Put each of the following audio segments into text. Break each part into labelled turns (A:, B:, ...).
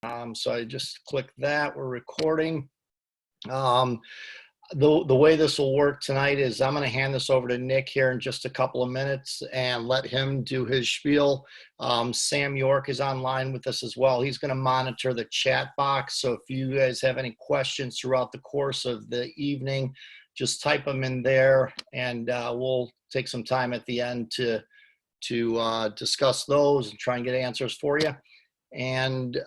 A: So I just click that. We're recording. Um, the way this will work tonight is I'm going to hand this over to Nick here in just a couple of minutes and let him do his spiel. Sam York is online with us as well. He's going to monitor the chat box. So if you guys have any questions throughout the course of the evening, just type them in there, and we'll take some time at the end to discuss those and try and get answers for you. And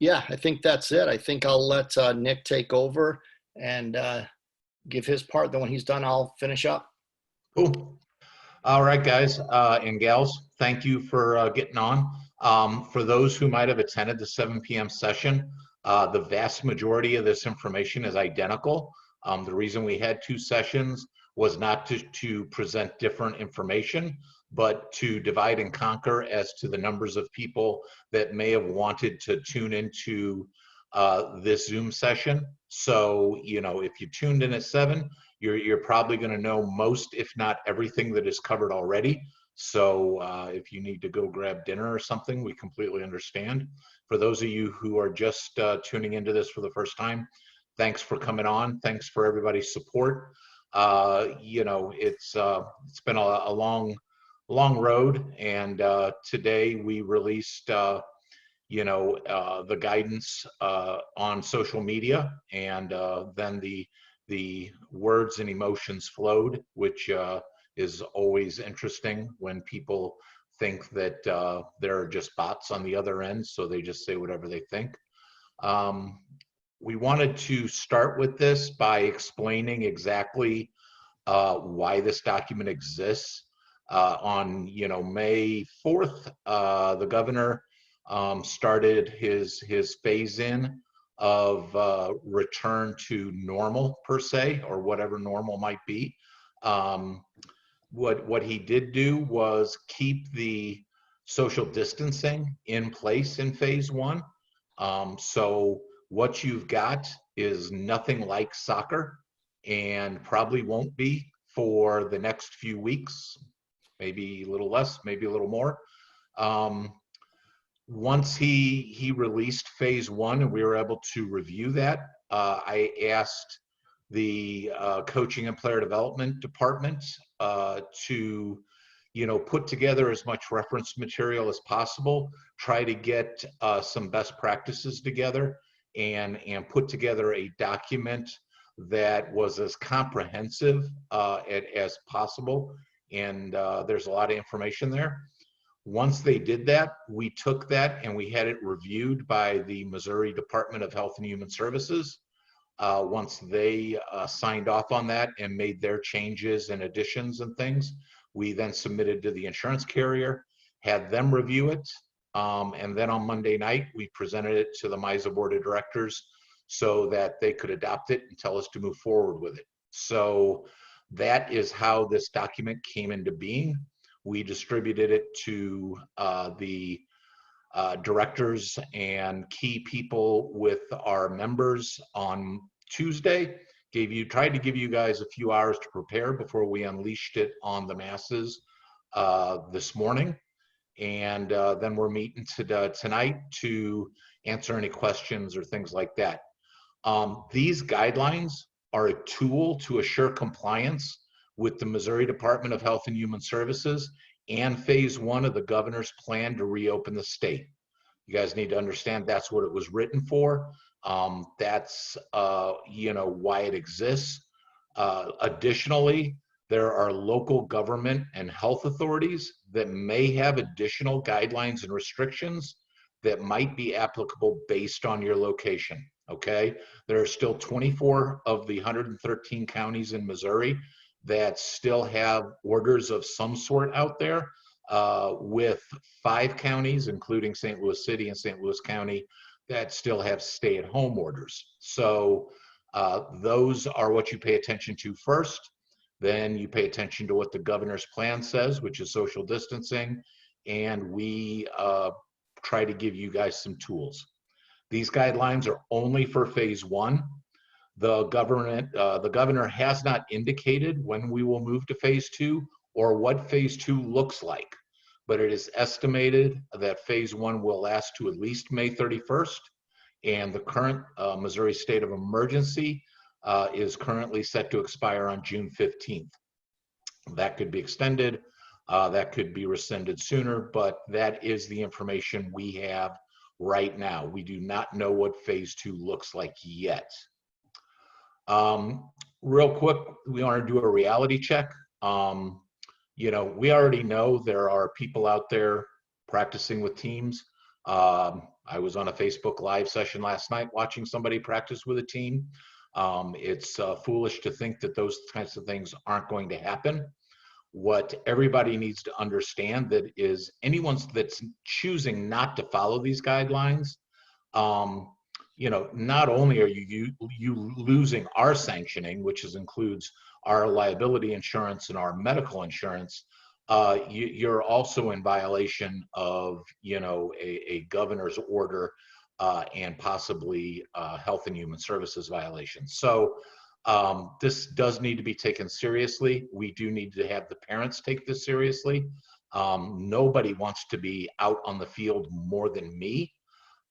A: yeah, I think that's it. I think I'll let Nick take over and give his part. Then when he's done, I'll finish up.
B: Cool. All right, guys and gals, thank you for getting on. For those who might have attended the 7 p.m. session, the vast majority of this information is identical. The reason we had 2 sessions was not to present different information, but to divide and conquer as to the numbers of people that may have wanted to tune into this Zoom session. So, you know, if you tuned in at 7, you're probably going to know most, if not everything, that is covered already. So if you need to go grab dinner or something, we completely understand. For those of you who are just tuning into this for the first time, thanks for coming on. Thanks for everybody's support. You know, it's been a long road, and today we released you know, the guidance on social media, and then the words and emotions flowed, which is always interesting when people think that there are just bots on the other end, so they just say whatever they think. We wanted to start with this by explaining exactly why this document exists. On, you know, May 4th, the governor started his phase in of return to normal, per se, or whatever normal might be. What he did do was keep the social distancing in place in phase 1. So what you've got is nothing like soccer, and probably won't be for the next few weeks, maybe a little less, maybe a little more. Once he released phase 1 and we were able to review that, I asked the coaching and player development department to, you know, put together as much reference material as possible, try to get some best practices together, and put together a document that was as comprehensive as possible. And there's a lot of information there. Once they did that, we took that and we had it reviewed by the Missouri Department of Health and Human Services. Once they signed off on that and made their changes and additions and things, we then submitted to the insurance carrier, had them review it, and then on Monday night, we presented it to the MYSA Board of Directors so that they could adopt it and tell us to move forward with it. So that is how this document came into being. We distributed it to the directors and key people with our members on Tuesday. Tried to give you guys a few hours to prepare before we unleashed it on the masses this morning. And then we're meeting tonight to answer any questions or things like that. These guidelines are a tool to assure compliance with the Missouri Department of Health and Human Services and phase 1 of the governor's plan to reopen the state. You guys need to understand that's what it was written for. That's you know, why it exists. Additionally, there are local government and health authorities that may have additional guidelines and restrictions that might be applicable based on your location, okay? There are still 24 of the 113 counties in Missouri that still have orders of some sort out there, with 5 counties, including St. Louis City and St. Louis County, that still have stay-at-home orders. So those are what you pay attention to first. Then you pay attention to what the governor's plan says, which is social distancing, and we try to give you guys some tools. These guidelines are only for phase 1. The governor has not indicated when we will move to phase 2 or what phase 2 looks like. but it is estimated that phase one will last to at least May 31st. And the current Missouri state of emergency is currently set to expire on June 15th. That could be extended, that could be rescinded sooner, but that is the information we have right now. We do not know what phase two looks like yet. Real quick, we want to do a reality check. You know, we already know there are people out there practicing with teams. I was on a Facebook Live session last night watching somebody practice with a team. It's foolish to think that those kinds of things aren't going to happen. What everybody needs to understand that is anyone that's choosing not to follow these guidelines, you know, not only are you losing our sanctioning, which includes our liability insurance and our medical insurance, you're also in violation of, you know, a governor's order and possibly health and human services violations. So this does need to be taken seriously. We do need to have the parents take this seriously. Nobody wants to be out on the field more than me.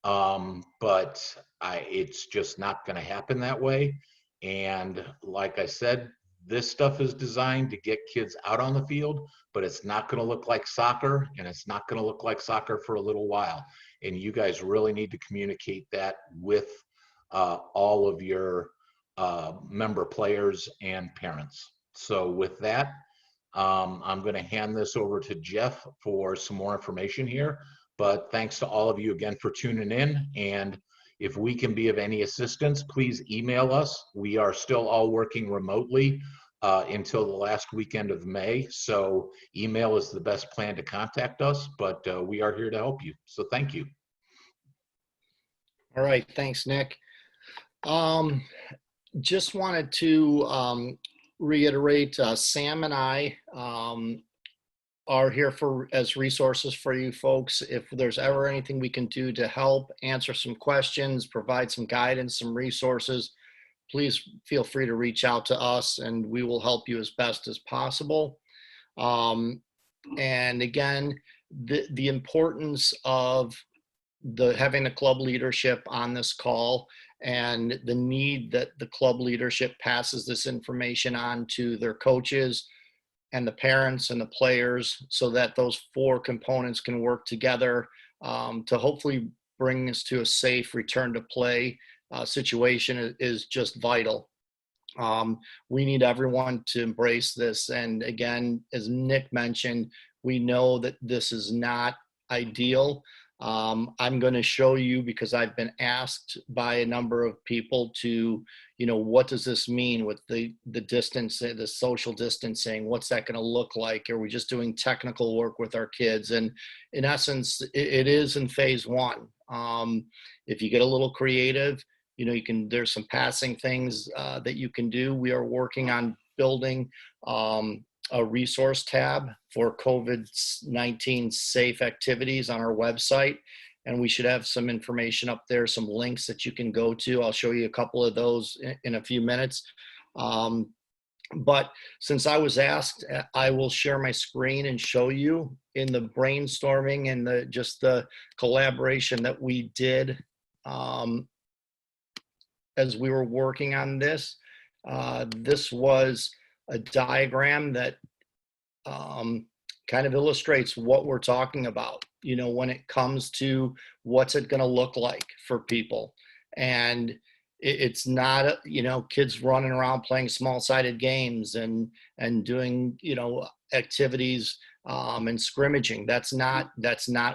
B: But it's just not going to happen that way. And like I said, this stuff is designed to get kids out on the field, but it's not going to look like soccer, and it's not going to look like soccer for a little while. And you guys really need to communicate that with all of your member players and parents. So with that, I'm going to hand this over to Jeff for some more information here. But thanks to all of you again for tuning in. And if we can be of any assistance, please email us. We are still all working remotely until the last weekend of May. So email is the best plan to contact us, but we are here to help you. So thank you.
A: All right. Thanks, Nick. Just wanted to reiterate, Sam and I are here as resources for you folks. If there's ever anything we can do to help answer some questions, provide some guidance, some resources, please feel free to reach out to us and we will help you as best as possible. And again, the importance of having the club leadership on this call and the need that the club leadership passes this information on to their coaches and the parents and the players so that those four components can work together to hopefully bring us to a safe return to play situation is just vital. We need everyone to embrace this. And again, as Nick mentioned, we know that this is not ideal. I'm going to show you, because I've been asked by a number of people to, you know, what does this mean with the distance, the social distancing? What's that going to look like? Are we just doing technical work with our kids? And in essence, it is in phase one. If you get a little creative, you know, there's some passing things that you can do. We are working on building a resource tab for COVID-19 safe activities on our website. And we should have some information up there, some links that you can go to. I'll show you a couple of those in a few minutes. But since I was asked, I will share my screen and show you in the brainstorming and the collaboration that we did as we were working on this. This was a diagram that kind of illustrates what we're talking about, you know, when it comes to what's it going to look like for people. And it's not, you know, kids running around playing small-sided games and doing, you know, activities and scrimmaging. That's not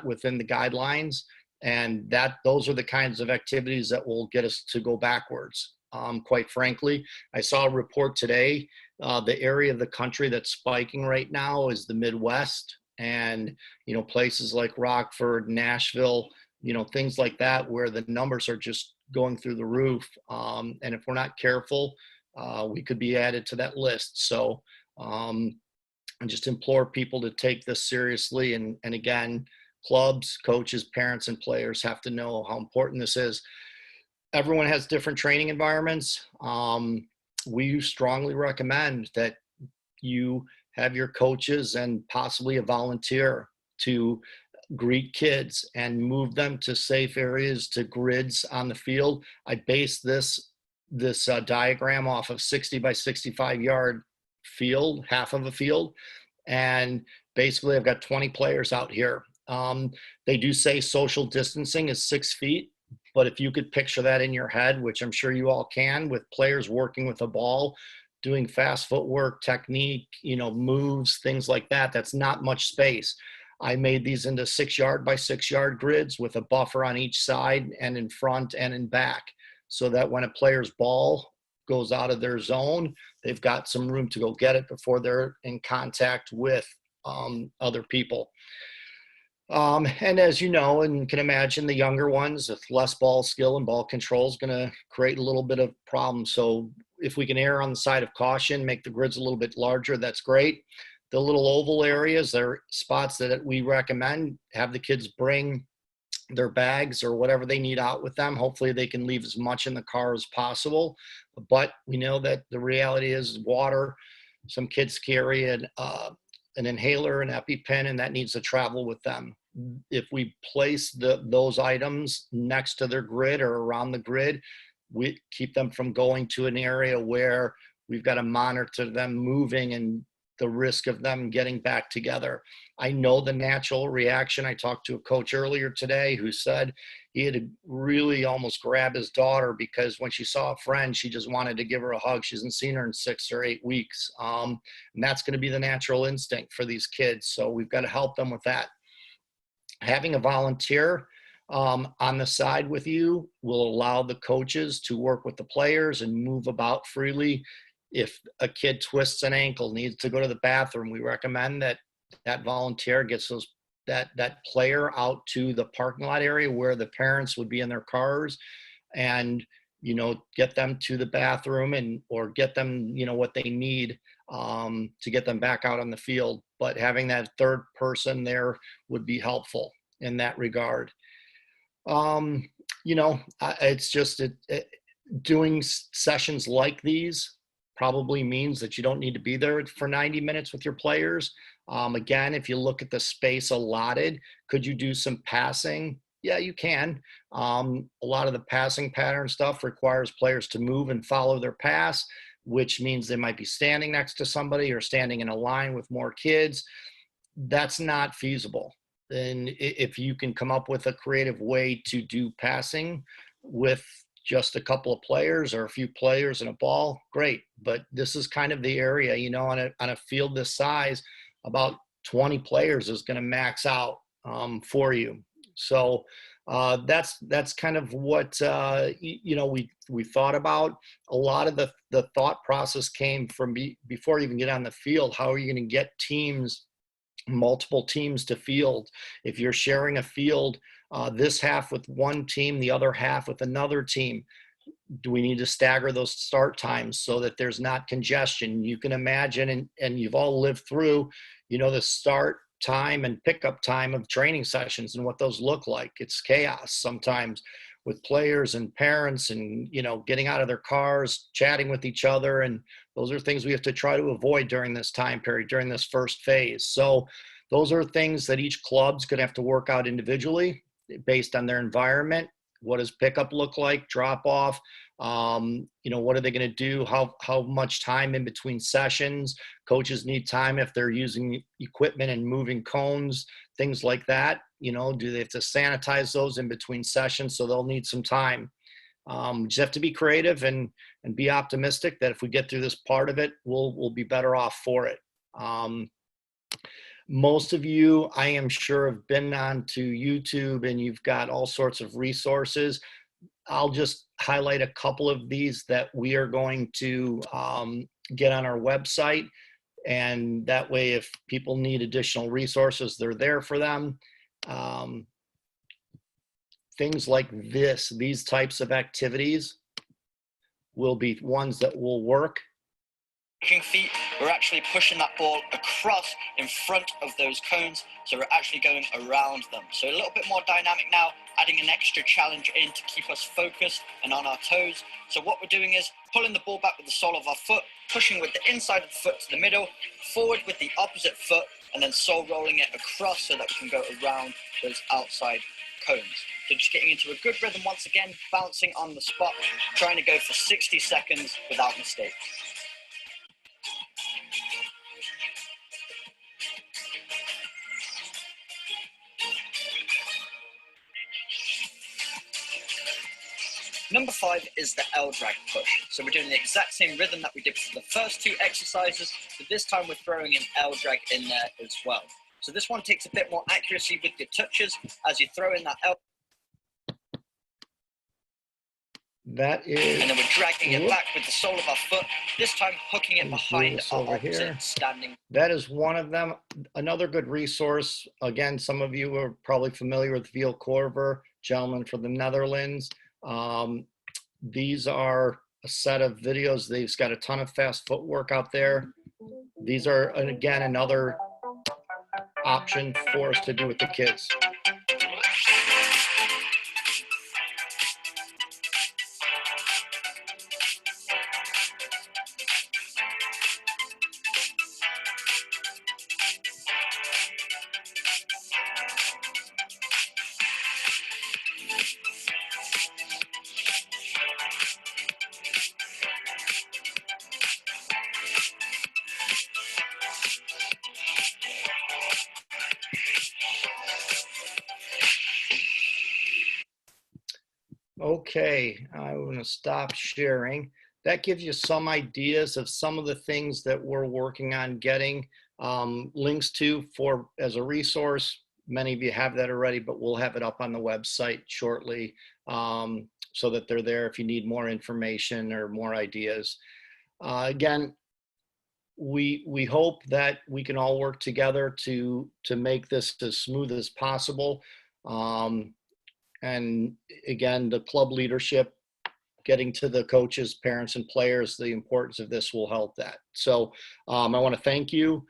A: within the guidelines. And those are the kinds of activities that will get us to go backwards. Quite frankly, I saw a report today. The area of the country that's spiking right now is the Midwest, and, you know, places like Rockford, Nashville, you know, things like that, where the numbers are just going through the roof. And if we're not careful, we could be added to that list. So I just implore people to take this seriously. And again, clubs, coaches, parents, and players have to know how important this is. Everyone has different training environments. We strongly recommend that you have your coaches and possibly a volunteer to greet kids and move them to safe areas, to grids on the field. I based this diagram off of 60 by 65 yard field, half of a field. And basically I've got 20 players out here. They do say social distancing is 6 feet, but if you could picture that in your head, which I'm sure you all can, with players working with a ball, doing fast footwork, technique, moves, things like that, that's not much space. I made these into 6 yard by 6 yard grids with a buffer on each side and in front and in back, so that when a player's ball goes out of their zone, they've got some room to go get it before they're in contact with other people. And as you know, and can imagine, the younger ones with less ball skill and ball control is going to create a little bit of problem. So if we can err on the side of caution, make the grids a little bit larger, that's great. The little oval areas, they're spots that we recommend. Have the kids bring their bags or whatever they need out with them. Hopefully they can leave as much in the car as possible. But we know that the reality is water. Some kids carry an inhaler, an EpiPen, and that needs to travel with them. If we place those items next to their grid or around the grid, we keep them from going to an area where we've got to monitor them moving and the risk of them getting back together. I know the natural reaction. I talked to a coach earlier today who said he had to really almost grab his daughter because when she saw a friend, she just wanted to give her a hug. She hasn't seen her in 6 or 8 weeks. And that's going to be the natural instinct for these kids. So we've got to help them with that. Having a volunteer on the side with you will allow the coaches to work with the players and move about freely. If a kid twists an ankle, needs to go to the bathroom, we recommend that that volunteer gets that player out to the parking lot area where the parents would be in their cars, and get them to the bathroom or get them what they need to get them back out on the field. But having that third person there would be helpful in that regard. It's just doing sessions like these probably means that you don't need to be there for 90 minutes with your players. Again, if you look at the space allotted, could you do some passing? Yeah, you can. A lot of the passing pattern stuff requires players to move and follow their pass, which means they might be standing next to somebody or standing in a line with more kids. That's not feasible. And if you can come up with a creative way to do passing with just a couple of players or a few players and a ball, great. But this is kind of the area, on a field this size, about 20 players is going to max out for you. So that's kind of what we thought about. A lot of the thought process came from before you even get on the field. How are you going to get multiple teams to field? If you're sharing a field, this half with one team, the other half with another team, do we need to stagger those start times so that there's not congestion? You can imagine, and you've all lived through, the start time and pickup time of training sessions and what those look like. It's chaos sometimes with players and parents and, getting out of their cars, chatting with each other. And those are things we have to try to avoid during this time period, during this first phase. So those are things that each club's going to have to work out individually based on their environment. What does pickup look like? Drop off? What are they going to do? How much time in between sessions? Coaches need time if they're using equipment and moving cones, things like that. Do they have to sanitize those in between sessions? So they'll need some time. Just have to be creative and be optimistic that if we get through this part of it, we'll be better off for it. Most of you, I am sure, have been on to YouTube and you've got all sorts of resources. I'll just highlight a couple of these that we are going to get on our website. And that way, if people need additional resources, they're there for them. Things like these types of activities will be ones that will work.
C: Feet, we're actually pushing that ball across in front of those cones, so we're actually going around them. So a little bit more dynamic now, adding an extra challenge in to keep us focused and on our toes. So what we're doing is pulling the ball back with the sole of our foot, pushing with the inside of the foot to the middle, forward with the opposite foot, and then sole rolling it across so that we can go around those outside cones. So just getting into a good rhythm once again, bouncing on the spot, trying to go for 60 seconds without mistake. Number 5 is the L drag push. So we're doing the exact same rhythm that we did for the first 2 exercises, but this time we're throwing an L drag in there as well. So this one takes a bit more accuracy with your touches as you throw in that L.
A: That is.
C: And then we're dragging it back with the sole of our foot, this time hooking it behind our opposite standing.
A: That is one of them. Another good resource. Again, some of you are probably familiar with Viel Korver, gentleman from the Netherlands. These are a set of videos. They've got a ton of fast footwork out there. These are, and again, another option for us to do with the kids. Okay, I'm going to stop sharing. That gives you some ideas of some of the things that we're working on getting links to for as a resource. Many of you have that already, but we'll have it up on the website shortly so that they're there if you need more information or more ideas. Again, we hope that we can all work together to make this as smooth as possible. And again, the club leadership, getting to the coaches, parents, and players, the importance of this will help that. So I want to thank you.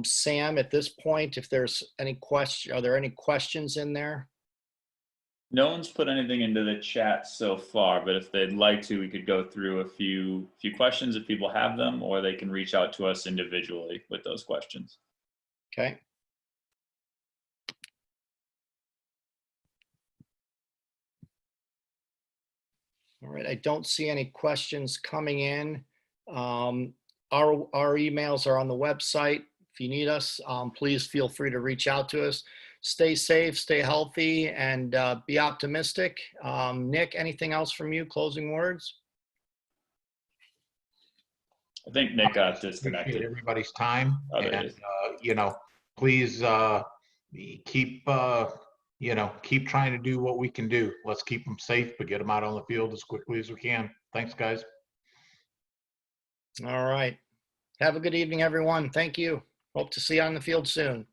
A: Sam, at this point, if there's any question, are there any questions in there?
D: No one's put anything into the chat so far, but if they'd like to, we could go through a few questions if people have them, or they can reach out to us individually with those questions.
A: Okay. All right, I don't see any questions coming in. Our emails are on the website. If you need us, please feel free to reach out to us. Stay safe, stay healthy, and be optimistic. Nick, anything else from you? Closing words?
D: I think Nick got disconnected.
B: Appreciate everybody's time,
D: and
B: you know, please keep keep trying to do what we can do. Let's keep them safe, but get them out on the field as quickly as we can. Thanks, guys.
A: All right. Have a good evening, everyone. Thank you. Hope to see you on the field soon.